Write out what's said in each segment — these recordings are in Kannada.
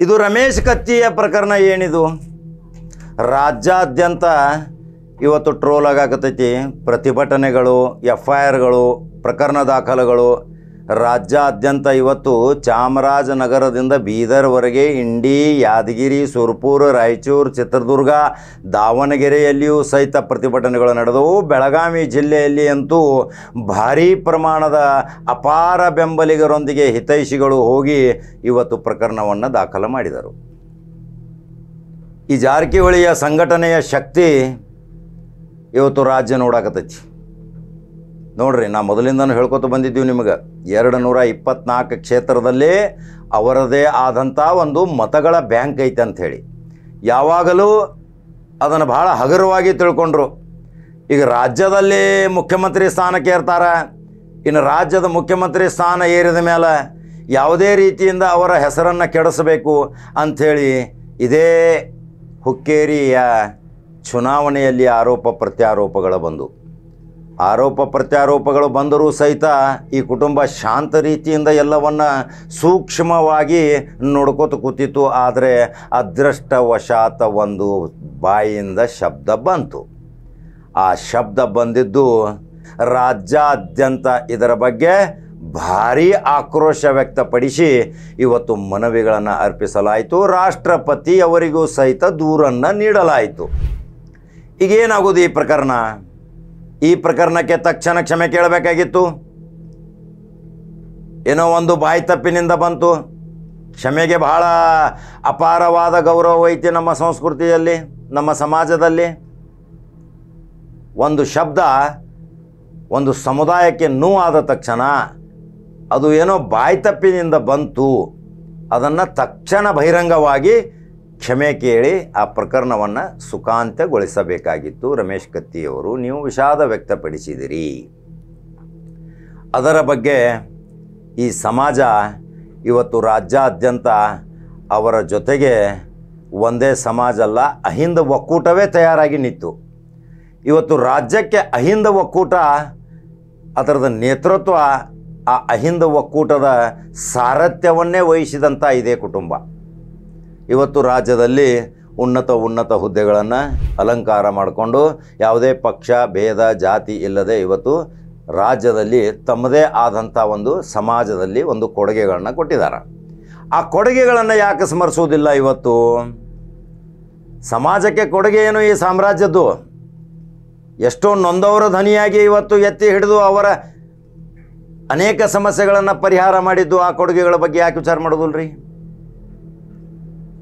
ಇದು ರಮೇಶ್ ಕತ್ತಿಯ ಪ್ರಕರಣ ಏನಿದು ರಾಜ್ಯಾದ್ಯಂತ ಇವತ್ತು ಟ್ರೋಲ್ ಆಗಾಕತ್ತೈತಿ. ಪ್ರತಿಭಟನೆಗಳು, FIRಗಳು, ಪ್ರಕರಣ ದಾಖಲೆಗಳು ರಾಜ್ಯಾದ್ಯಂತ ಇವತ್ತು ಚಾಮರಾಜನಗರದಿಂದ ಬೀದರ್ವರೆಗೆ ಇಂಡಿ, ಯಾದಗಿರಿ, ಸುರಪುರ, ರಾಯಚೂರು, ಚಿತ್ರದುರ್ಗ, ದಾವಣಗೆರೆಯಲ್ಲಿಯೂ ಸಹಿತ ಪ್ರತಿಭಟನೆಗಳು ನಡೆದವು. ಬೆಳಗಾವಿ ಜಿಲ್ಲೆಯಲ್ಲಿ ಅಂತೂ ಭಾರೀ ಪ್ರಮಾಣದ ಅಪಾರ ಬೆಂಬಲಿಗರೊಂದಿಗೆ ಹಿತೈಷಿಗಳು ಹೋಗಿ ಇವತ್ತು ಪ್ರಕರಣವನ್ನು ದಾಖಲು ಮಾಡಿದರು. ಈ ಜಾರಕಿಹೊಳಿಯ ಸಂಘಟನೆಯ ಶಕ್ತಿ ಇವತ್ತು ರಾಜ್ಯ ನೋಡಾಕತ್ತೈತಿ. ನೋಡ್ರಿ, ನಾ ಮೊದಲಿಂದನೂ ಹೇಳ್ಕೊತ ಬಂದಿದ್ದೀವಿ ನಿಮಗೆ, 224 ಕ್ಷೇತ್ರದಲ್ಲಿ ಅವರದೇ ಆದಂಥ ಒಂದು ಮತಗಳ ಬ್ಯಾಂಕ್ ಐತೆ ಅಂಥೇಳಿ ಯಾವಾಗಲೂ ಅದನ್ನು ಭಾಳ ಹಗುರವಾಗಿ ತಿಳ್ಕೊಂಡ್ರು. ಈಗ ರಾಜ್ಯದಲ್ಲಿ ಮುಖ್ಯಮಂತ್ರಿ ಸ್ಥಾನಕ್ಕೆ ಏರ್ತಾರೆ. ಇನ್ನು ರಾಜ್ಯದ ಮುಖ್ಯಮಂತ್ರಿ ಸ್ಥಾನ ಏರಿದ ಮೇಲೆ ಯಾವುದೇ ರೀತಿಯಿಂದ ಅವರ ಹೆಸರನ್ನು ಕೆಡಿಸಬೇಕು ಅಂಥೇಳಿ ಇದೇ ಹುಕ್ಕೇರಿಯ ಚುನಾವಣೆಯಲ್ಲಿ ಆರೋಪ ಪ್ರತ್ಯಾರೋಪಗಳು ಬಂದರೂ ಸಹಿತ ಈ ಕುಟುಂಬ ಶಾಂತ ರೀತಿಯಿಂದ ಎಲ್ಲವನ್ನು ಸೂಕ್ಷ್ಮವಾಗಿ ನೋಡ್ಕೋತ ಕೂತಿತ್ತು. ಆದರೆ ಅದೃಷ್ಟವಶಾತ್ ಒಂದು ಬಾಯಿಯಿಂದ ಶಬ್ದ ಬಂತು. ಆ ಶಬ್ದ ಬಂದಿದ್ದು ರಾಜ್ಯಾದ್ಯಂತ ಇದರ ಬಗ್ಗೆ ಭಾರೀ ಆಕ್ರೋಶ ವ್ಯಕ್ತಪಡಿಸಿ ಇವತ್ತು ಮನವಿಗಳನ್ನು ಅರ್ಪಿಸಲಾಯಿತು. ರಾಷ್ಟ್ರಪತಿ ಅವರಿಗೂ ಸಹಿತ ದೂರನ್ನು ನೀಡಲಾಯಿತು. ಈಗೇನಾಗೋದು ಈ ಪ್ರಕರಣಕ್ಕೆ ತಕ್ಷಣ ಕ್ಷಮೆ ಕೇಳಬೇಕಾಗಿತ್ತು. ಏನೋ ಒಂದು ಬಾಯಿ ತಪ್ಪಿನಿಂದ ಬಂತು. ಕ್ಷಮೆಗೆ ಬಹಳ ಅಪಾರವಾದ ಗೌರವ ಐತಿ ನಮ್ಮ ಸಂಸ್ಕೃತಿಯಲ್ಲಿ, ನಮ್ಮ ಸಮಾಜದಲ್ಲಿ. ಒಂದು ಶಬ್ದ ಒಂದು ಸಮುದಾಯಕ್ಕೆ ನೋವಾದ ತಕ್ಷಣ ಅದು ಏನೋ ಬಾಯಿ ತಪ್ಪಿನಿಂದ ಬಂತು, ಅದನ್ನು ತಕ್ಷಣ ಬಹಿರಂಗವಾಗಿ ಕ್ಷಮೆ ಕೇಳಿ ಆ ಪ್ರಕರಣವನ್ನು ಸುಖಾಂತ್ಯಗೊಳಿಸಬೇಕಾಗಿತ್ತು. ರಮೇಶ್ ಕತ್ತಿಯವರು, ನೀವು ವಿಷಾದ ವ್ಯಕ್ತಪಡಿಸಿದಿರಿ. ಅದರ ಬಗ್ಗೆ ಈ ಸಮಾಜ ಇವತ್ತು ರಾಜ್ಯಾದ್ಯಂತ ಅವರ ಜೊತೆಗೆ ಒಂದೇ ಸಮಾಜ ಅಲ್ಲ, ಅಹಿಂದ ಒಕ್ಕೂಟವೇ ತಯಾರಾಗಿ ನಿಂತು. ಇವತ್ತು ರಾಜ್ಯಕ್ಕೆ ಅಹಿಂದ ಒಕ್ಕೂಟ, ಅದರದ ನೇತೃತ್ವ, ಆ ಅಹಿಂದ ಒಕ್ಕೂಟದ ಸಾರಥ್ಯವನ್ನೇ ವಹಿಸಿದಂಥ ಇದೇ ಕುಟುಂಬ ಇವತ್ತು ರಾಜ್ಯದಲ್ಲಿ ಉನ್ನತ ಹುದ್ದೆಗಳನ್ನು ಅಲಂಕಾರ ಮಾಡಿಕೊಂಡು ಯಾವುದೇ ಪಕ್ಷ ಭೇದ ಜಾತಿ ಇಲ್ಲದೆ ಇವತ್ತು ರಾಜ್ಯದಲ್ಲಿ ತಮ್ಮದೇ ಆದಂಥ ಒಂದು ಸಮಾಜದಲ್ಲಿ ಒಂದು ಕೊಡುಗೆಗಳನ್ನು ಕೊಟ್ಟಿದ್ದಾರೆ. ಆ ಕೊಡುಗೆಗಳನ್ನು ಯಾಕೆ ಸ್ಮರಿಸುವುದಿಲ್ಲ? ಇವತ್ತು ಸಮಾಜಕ್ಕೆ ಕೊಡುಗೆ ಏನು ಈ ಸಾಮ್ರಾಜ್ಯದ್ದು? ಎಷ್ಟೋ ನೊಂದವರ ಧ್ವನಿಯಾಗಿ ಇವತ್ತು ಎತ್ತಿ ಹಿಡಿದು ಅವರ ಅನೇಕ ಸಮಸ್ಯೆಗಳನ್ನು ಪರಿಹಾರ ಮಾಡಿದ್ದು. ಆ ಕೊಡುಗೆಗಳ ಬಗ್ಗೆ ಯಾಕೆ ವಿಚಾರ ಮಾಡೋದಿಲ್ರಿ?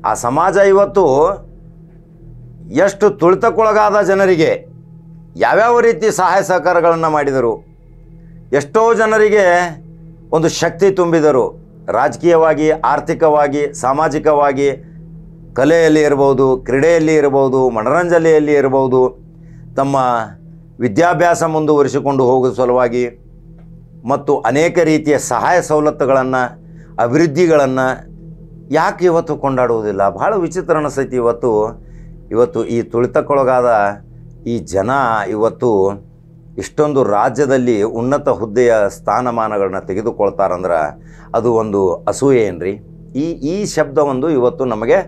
ಆ ಸಮಾಜ ಇವತ್ತು ಎಷ್ಟು ತುಳಿತಕ್ಕೊಳಗಾದ ಜನರಿಗೆ ಯಾವ್ಯಾವ ರೀತಿ ಸಹಾಯ ಸಹಕಾರಗಳನ್ನು ಮಾಡಿದರು, ಎಷ್ಟೋ ಜನರಿಗೆ ಒಂದು ಶಕ್ತಿ ತುಂಬಿದರು. ರಾಜಕೀಯವಾಗಿ, ಆರ್ಥಿಕವಾಗಿ, ಸಾಮಾಜಿಕವಾಗಿ, ಕಲೆಯಲ್ಲಿ ಇರ್ಬೋದು, ಕ್ರೀಡೆಯಲ್ಲಿ ಇರ್ಬೋದು, ಮನರಂಜನೆಯಲ್ಲಿ ಇರ್ಬೋದು, ತಮ್ಮ ವಿದ್ಯಾಭ್ಯಾಸ ಮುಂದುವರಿಸಿಕೊಂಡು ಹೋಗುವ ಸಲುವಾಗಿ ಮತ್ತು ಅನೇಕ ರೀತಿಯ ಸಹಾಯ ಸವಲತ್ತುಗಳನ್ನು, ಅಭಿವೃದ್ಧಿಗಳನ್ನು ಯಾಕೆ ಇವತ್ತು ಕೊಂಡಾಡುವುದಿಲ್ಲ? ಭಾಳ ವಿಚಿತ್ರ ಅನಿಸ್ತೈತಿ. ಇವತ್ತು ಈ ತುಳಿತಕ್ಕೊಳಗಾದ ಈ ಜನ ಇವತ್ತು ಇಷ್ಟೊಂದು ರಾಜ್ಯದಲ್ಲಿ ಉನ್ನತ ಹುದ್ದೆಯ ಸ್ಥಾನಮಾನಗಳನ್ನ ತೆಗೆದುಕೊಳ್ತಾರಂದ್ರೆ ಅದು ಒಂದು ಅಸೂಯೆ ಏನ್ರಿ? ಈ ಶಬ್ದ ಒಂದು ಇವತ್ತು ನಮಗೆ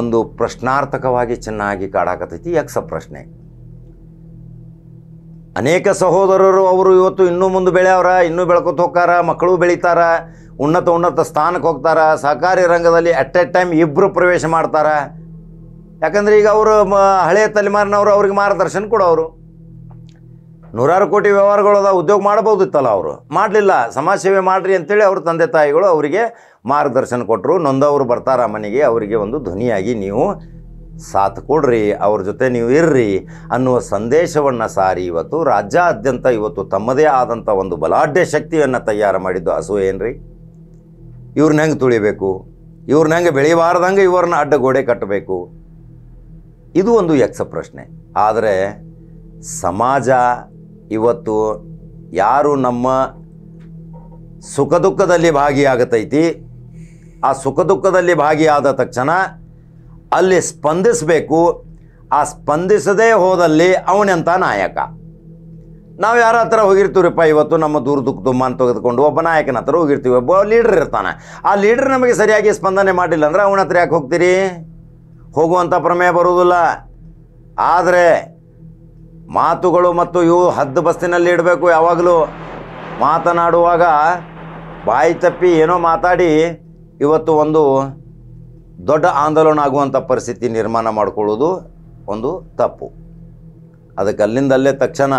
ಒಂದು ಪ್ರಶ್ನಾರ್ಥಕವಾಗಿ ಚೆನ್ನಾಗಿ ಕಾಡಾಕತ್ತೈತಿ. ಪ್ರಶ್ನೆ. ಅನೇಕ ಸಹೋದರರು ಅವರು ಇವತ್ತು ಇನ್ನೂ ಮುಂದೆ ಬೆಳೆಯವ್ರ, ಇನ್ನೂ ಬೆಳ್ಕೊತ ಹೋಗ್ತಾರ, ಮಕ್ಕಳು ಬೆಳೀತಾರ, ಉನ್ನತ ಸ್ಥಾನಕ್ಕೆ ಹೋಗ್ತಾರ. ಸಹಕಾರಿ ರಂಗದಲ್ಲಿ ಅಟ್ ಎ ಟೈಮ್ ಇಬ್ಬರು ಪ್ರವೇಶ ಮಾಡ್ತಾರ. ಯಾಕಂದರೆ ಈಗ ಅವರು ಹಳೆಯ ತಲೆಮಾರಿನವರು ಅವ್ರಿಗೆ ಮಾರ್ಗದರ್ಶನ ಕೊಡೋರು. ನೂರಾರು ಕೋಟಿ ವ್ಯವಹಾರಗಳದ ಉದ್ಯೋಗ ಮಾಡ್ಬೋದಿತ್ತಲ್ಲ, ಅವರು ಮಾಡಲಿಲ್ಲ. ಸಮಾಜ ಸೇವೆ ಮಾಡಿರಿ ಅಂತೇಳಿ ಅವ್ರ ತಂದೆ ತಾಯಿಗಳು ಅವರಿಗೆ ಮಾರ್ಗದರ್ಶನ ಕೊಟ್ಟರು. ನೊಂದವರು ಬರ್ತಾರ ಮನೆಗೆ, ಅವರಿಗೆ ಒಂದು ಧ್ವನಿಯಾಗಿ ನೀವು ಸಾಥ್ ಕೊಡ್ರಿ, ಅವ್ರ ಜೊತೆ ನೀವು ಇರ್ರಿ ಅನ್ನುವ ಸಂದೇಶವನ್ನು ಸಾರಿ ಇವತ್ತು ರಾಜ್ಯಾದ್ಯಂತ ಇವತ್ತು ತಮ್ಮದೇ ಆದಂಥ ಒಂದು ಬಲಾಢ್ಯ ಶಕ್ತಿಯನ್ನು ತಯಾರು ಮಾಡಿದ್ದು ಅಸೂಯೆ ಏನ್ರಿ? ಇವ್ರನ್ನ ಹೆಂಗೆ ತುಳಿಬೇಕು, ಇವ್ರನ್ನ ಹೆಂಗೆ ಬೆಳೆಯಬಾರ್ದಂಗೆ ಇವ್ರನ್ನ ಅಡ್ಡಗೋಡೆ ಕಟ್ಟಬೇಕು, ಇದು ಒಂದು ಪ್ರಶ್ನೆ. ಆದರೆ ಸಮಾಜ ಇವತ್ತು ಯಾರು ನಮ್ಮ ಸುಖ ದುಃಖದಲ್ಲಿ ಭಾಗಿಯಾಗತೈತಿ, ಆ ಸುಖ ದುಃಖದಲ್ಲಿ ಭಾಗಿಯಾದ ತಕ್ಷಣ ಅಲ್ಲಿ ಸ್ಪಂದಿಸಬೇಕು. ಆ ಸ್ಪಂದಿಸದೇ ಹೋದಲ್ಲಿ ಅವನೆಂಥ ನಾಯಕ? ನಾವು ಯಾರ ಹತ್ರ ಹೋಗಿರ್ತೀವಿಪ್ಪ, ಇವತ್ತು ನಮ್ಮ ದೂರ ದುಃಖ ಅಂತ ತೆಗೆದುಕೊಂಡು ಒಬ್ಬ ನಾಯಕನ ಹತ್ರ ಹೋಗಿರ್ತೀವಿ, ಒಬ್ಬ ಲೀಡರ್ ಇರ್ತಾನೆ. ಆ ಲೀಡರ್ ನಮಗೆ ಸರಿಯಾಗಿ ಸ್ಪಂದನೆ ಮಾಡಿಲ್ಲ ಅಂದರೆ ಅವನ ಹತ್ರ ಯಾಕೆ ಹೋಗ್ತೀರಿ? ಹೋಗುವಂಥ ಪ್ರಮೇಯ ಬರುವುದಿಲ್ಲ. ಆದರೆ ಮಾತುಗಳು ಮತ್ತು ಇವು ಹದ್ದು ಬಸ್ತಿನಲ್ಲಿ ಇಡಬೇಕು. ಯಾವಾಗಲೂ ಮಾತನಾಡುವಾಗ ಬಾಯಿ ತಪ್ಪಿ ಏನೋ ಮಾತಾಡಿ ಇವತ್ತು ಒಂದು ದೊಡ್ಡ ಆಂದೋಲನ ಆಗುವಂಥ ಪರಿಸ್ಥಿತಿ ನಿರ್ಮಾಣ ಮಾಡಿಕೊಳ್ಳೋದು ಒಂದು ತಪ್ಪು. ಅದಕ್ಕೆ ಅಲ್ಲಿಂದಲ್ಲೇ ತಕ್ಷಣ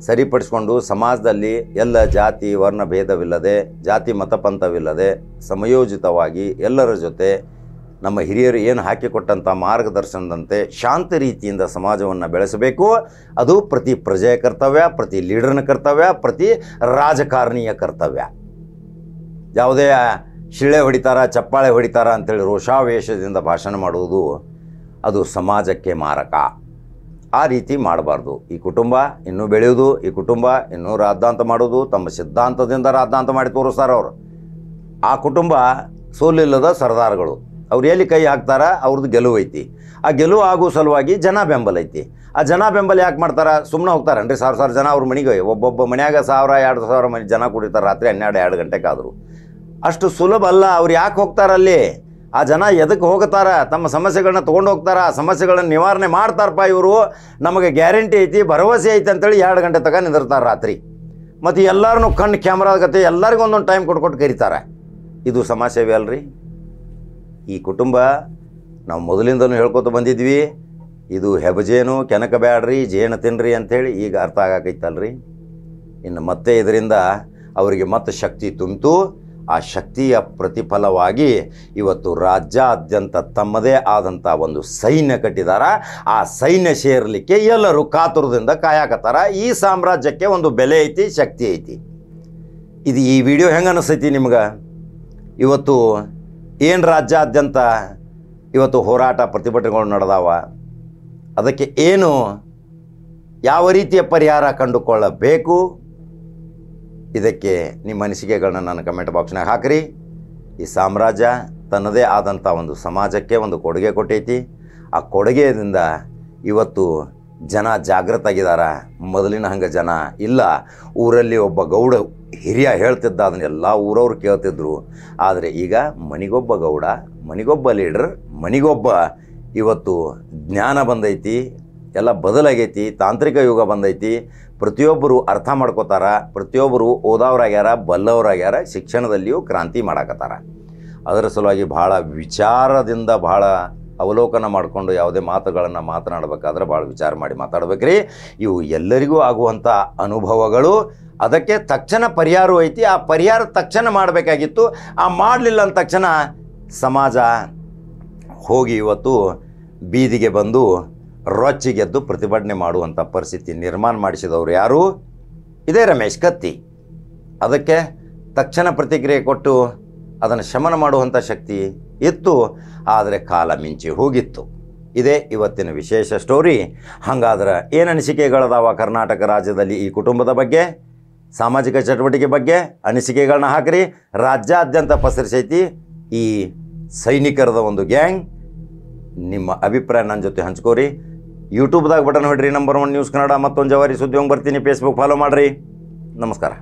ಸರಿಪಡಿಸ್ಕೊಂಡು ಸಮಾಜದಲ್ಲಿ ಎಲ್ಲ ಜಾತಿ ವರ್ಣ ಭೇದವಿಲ್ಲದೆ, ಜಾತಿ ಮತಪಂಥವಿಲ್ಲದೆ ಸಮಯೋಚಿತವಾಗಿ ಎಲ್ಲರ ಜೊತೆ ನಮ್ಮ ಹಿರಿಯರು ಏನು ಹಾಕಿಕೊಟ್ಟಂಥ ಮಾರ್ಗದರ್ಶನದಂತೆ ಶಾಂತ ರೀತಿಯಿಂದ ಸಮಾಜವನ್ನು ಬೆಳೆಸಬೇಕು. ಅದು ಪ್ರತಿ ಪ್ರಜೆಯ ಕರ್ತವ್ಯ, ಪ್ರತಿ ಲೀಡರ್ನ ಕರ್ತವ್ಯ, ಪ್ರತಿ ರಾಜಕಾರಣಿಯ ಕರ್ತವ್ಯ. ಯಾವುದೇ ಶಿಳ್ಳೆ ಹೊಡಿತಾರ, ಚಪ್ಪಾಳೆ ಹೊಡಿತಾರ ಅಂಥೇಳಿ ರೋಷಾವೇಶದಿಂದ ಭಾಷಣ ಮಾಡುವುದು ಅದು ಸಮಾಜಕ್ಕೆ ಮಾರಕ. ಆ ರೀತಿ ಮಾಡಬಾರ್ದು. ಈ ಕುಟುಂಬ ಇನ್ನೂ ಬೆಳೆಯೋದು, ಈ ಕುಟುಂಬ ಇನ್ನೂ ರಾದ್ದಾಂತ ಮಾಡೋದು, ತಮ್ಮ ಸಿದ್ಧಾಂತದಿಂದ ರಾದ್ದಾಂತ ಮಾಡಿ ತೋರಿಸ್ತಾರೆ ಅವರು. ಆ ಕುಟುಂಬ ಸೋಲಿಲ್ಲದ ಸರ್ದಾರ್ಗಳು. ಅವ್ರು ಎಲ್ಲಿ ಕೈ ಹಾಕ್ತಾರ ಅವ್ರದ್ದು ಗೆಲುವು ಐತಿ. ಆ ಗೆಲುವು ಆಗೋ ಸಲುವಾಗಿ ಜನ ಬೆಂಬಲ ಐತಿ. ಆ ಜನ ಬೆಂಬಲ ಯಾಕೆ ಮಾಡ್ತಾರೆ? ಸುಮ್ಮನೆ ಹೋಗ್ತಾರನ್ರಿ ಸಾವಿರ ಜನ ಅವ್ರ ಮನೆಗೆ. ಒಬ್ಬೊಬ್ಬ ಮನ್ಯಾಗ 1000-2000 ಮಂದಿ ಜನ ಕುಡಿತಾರೆ ರಾತ್ರಿ 12 ಗಂಟೆಗಾದರೂ. ಅಷ್ಟು ಸುಲಭ ಅಲ್ಲ. ಅವ್ರು ಯಾಕೆ ಹೋಗ್ತಾರಲ್ಲಿ? ಆ ಜನ ಎದಕ್ಕೆ ಹೋಗ್ತಾರ? ತಮ್ಮ ಸಮಸ್ಯೆಗಳನ್ನ ತೊಗೊಂಡು ಹೋಗ್ತಾರ, ಸಮಸ್ಯೆಗಳನ್ನ ನಿವಾರಣೆ ಮಾಡ್ತಾರಪ್ಪ ಇವರು, ನಮಗೆ ಗ್ಯಾರಂಟಿ ಐತಿ, ಭರವಸೆ ಐತಿ ಅಂತೇಳಿ 2 ಗಂಟೆ ತಗ ನಿಂದಿರ್ತಾರೆ ರಾತ್ರಿ. ಮತ್ತು ಎಲ್ಲರನ್ನೂ ಕಣ್ಣು ಕ್ಯಾಮ್ರಾ ಗತೆ ಎಲ್ಲರಿಗೂ ಒಂದೊಂದು ಟೈಮ್ ಕೊಟ್ಟು ಕರೀತಾರೆ. ಇದು ಸಮಾಜ ಸೇವೆ ಅಲ್ರಿ? ಈ ಕುಟುಂಬ ನಾವು ಮೊದಲಿಂದಲೂ ಹೇಳ್ಕೊತ ಬಂದಿದ್ವಿ, ಇದು ಹೆಬಜೇನು ಕೆನಕ ಬ್ಯಾಡ್ರಿ, ಜೇನು ತಿನ್ರಿ ಅಂಥೇಳಿ ಈಗ ಅರ್ಥ ಆಗಾಕೈತಲ್ರಿ. ಇನ್ನು ಮತ್ತೆ ಇದರಿಂದ ಅವರಿಗೆ ಮತ್ತೆ ಶಕ್ತಿ ತುಂಬಿತು. ಆ ಶಕ್ತಿಯ ಪ್ರತಿಫಲವಾಗಿ ಇವತ್ತು ರಾಜ್ಯಾದ್ಯಂತ ತಮ್ಮದೇ ಆದಂಥ ಒಂದು ಸೈನ್ಯ ಕಟ್ಟಿದಾರ. ಆ ಸೈನ್ಯ ಸೇರಲಿಕ್ಕೆ ಎಲ್ಲರೂ ಕಾತುರದಿಂದ ಕಾಯಕತ್ತಾರ. ಈ ಸಾಮ್ರಾಜ್ಯಕ್ಕೆ ಒಂದು ಬೆಲೆ ಐತಿ, ಶಕ್ತಿ ಐತಿ. ಇದು ಈ ವಿಡಿಯೋ ಹೆಂಗೆ ಅನಿಸ್ತೈತಿ ನಿಮ್ಗೆ? ಇವತ್ತು ಏನು ರಾಜ್ಯಾದ್ಯಂತ ಇವತ್ತು ಹೋರಾಟ ಪ್ರತಿಭಟನೆಗಳು ನಡೆದಾವ, ಅದಕ್ಕೆ ಏನು ಯಾವ ರೀತಿಯ ಪರಿಹಾರ ಕಂಡುಕೊಳ್ಳಬೇಕು? ಇದಕ್ಕೆ ನಿಮ್ಮ ಅನಿಸಿಕೆಗಳನ್ನ ನನ್ನ ಕಮೆಂಟ್ ಬಾಕ್ಸ್ನಾಗ ಹಾಕಿರಿ. ಈ ಸಾಮ್ರಾಜ್ಯ ತನ್ನದೇ ಆದಂಥ ಒಂದು ಸಮಾಜಕ್ಕೆ ಒಂದು ಕೊಡುಗೆ ಕೊಟ್ಟೈತಿ. ಆ ಕೊಡುಗೆಯಿಂದ ಇವತ್ತು ಜನ ಜಾಗೃತ ಆಗಿದಾರ. ಮೊದಲಿನ ಹಂಗೆ ಜನ ಇಲ್ಲ. ಊರಲ್ಲಿ ಒಬ್ಬ ಗೌಡ ಹಿರಿಯ ಹೇಳ್ತಿದ್ದ, ಅದನ್ನೆಲ್ಲ ಊರವ್ರು ಕೇಳ್ತಿದ್ರು. ಆದರೆ ಈಗ ಮನಿಗೊಬ್ಬ ಗೌಡ, ಮನಿಗೊಬ್ಬ ಲೀಡರ್, ಮನಿಗೊಬ್ಬ ಇವತ್ತು ಜ್ಞಾನ ಬಂದೈತಿ. ಎಲ್ಲ ಬದಲಾಗೈತಿ. ತಾಂತ್ರಿಕ ಯುಗ ಬಂದೈತಿ. ಪ್ರತಿಯೊಬ್ಬರು ಅರ್ಥ ಮಾಡ್ಕೋತಾರ. ಪ್ರತಿಯೊಬ್ಬರು ಓದೋರಾಗ್ಯಾರ, ಬಲ್ಲವರಾಗ್ಯಾರ. ಶಿಕ್ಷಣದಲ್ಲಿಯೂ ಕ್ರಾಂತಿ ಮಾಡಾಕತ್ತಾರ. ಅದರ ಸಲುವಾಗಿ ಭಾಳ ವಿಚಾರದಿಂದ ಭಾಳ ಅವಲೋಕನ ಮಾಡಿಕೊಂಡು ಯಾವುದೇ ಮಾತುಗಳನ್ನು ಮಾತನಾಡಬೇಕಾದ್ರೆ ಭಾಳ ವಿಚಾರ ಮಾಡಿ ಮಾತಾಡ್ಬೇಕ್ರಿ. ಇವು ಎಲ್ಲರಿಗೂ ಆಗುವಂಥ ಅನುಭವಗಳು. ಅದಕ್ಕೆ ತಕ್ಷಣ ಪರಿಹಾರ ಐತಿ. ಆ ಪರಿಹಾರ ತಕ್ಷಣ ಮಾಡಬೇಕಾಗಿತ್ತು. ಆ ಮಾಡಲಿಲ್ಲ ಅಂದ ತಕ್ಷಣ ಸಮಾಜ ಹೋಗಿ ಇವತ್ತು ಬೀದಿಗೆ ಬಂದು ರೊಚ್ಚಿಗೆದ್ದು ಪ್ರತಿಭಟನೆ ಮಾಡುವಂಥ ಪರಿಸ್ಥಿತಿ ನಿರ್ಮಾಣ ಮಾಡಿಸಿದವರು ಯಾರು? ಇದೇ ರಮೇಶ್ ಕತ್ತಿ. ಅದಕ್ಕೆ ತಕ್ಷಣ ಪ್ರತಿಕ್ರಿಯೆ ಕೊಟ್ಟು ಅದನ್ನು ಶಮನ ಮಾಡುವಂಥ ಶಕ್ತಿ ಇತ್ತು. ಆದರೆ ಕಾಲ ಮಿಂಚಿ ಹೋಗಿತ್ತು. ಇದೇ ಇವತ್ತಿನ ವಿಶೇಷ ಸ್ಟೋರಿ. ಹಾಗಾದ್ರೆ ಏನು ಅನಿಸಿಕೆಗಳದಾವ ಕರ್ನಾಟಕ ರಾಜ್ಯದಲ್ಲಿ ಈ ಕುಟುಂಬದ ಬಗ್ಗೆ, ಸಾಮಾಜಿಕ ಚಟುವಟಿಕೆ ಬಗ್ಗೆ ಅನಿಸಿಕೆಗಳನ್ನ ಹಾಕಿರಿ. ರಾಜ್ಯಾದ್ಯಂತ ಪಸರಿಸೈತಿ ಈ ಸೈನಿಕರದ ಒಂದು ಗ್ಯಾಂಗ್. ನಿಮ್ಮ ಅಭಿಪ್ರಾಯ ನನ್ನ ಜೊತೆ ಹಂಚ್ಕೋರಿ. ಯೂಟ್ಯೂಬ್ದಾಗ ಬಟನ್ ಹೊಡ್ರಿ, ನಂಬರ್ 1 ನ್ಯೂಸ್ ಕನ್ನಡ. ಮತ್ತೊಂದು ಜವಾರಿ ಸುದ್ದಿ ಹೋಗಿ ಬರ್ತೀನಿ. ಫೇಸ್ಬುಕ್ ಫಾಲೋ ಮಾಡಿರಿ. ನಮಸ್ಕಾರ.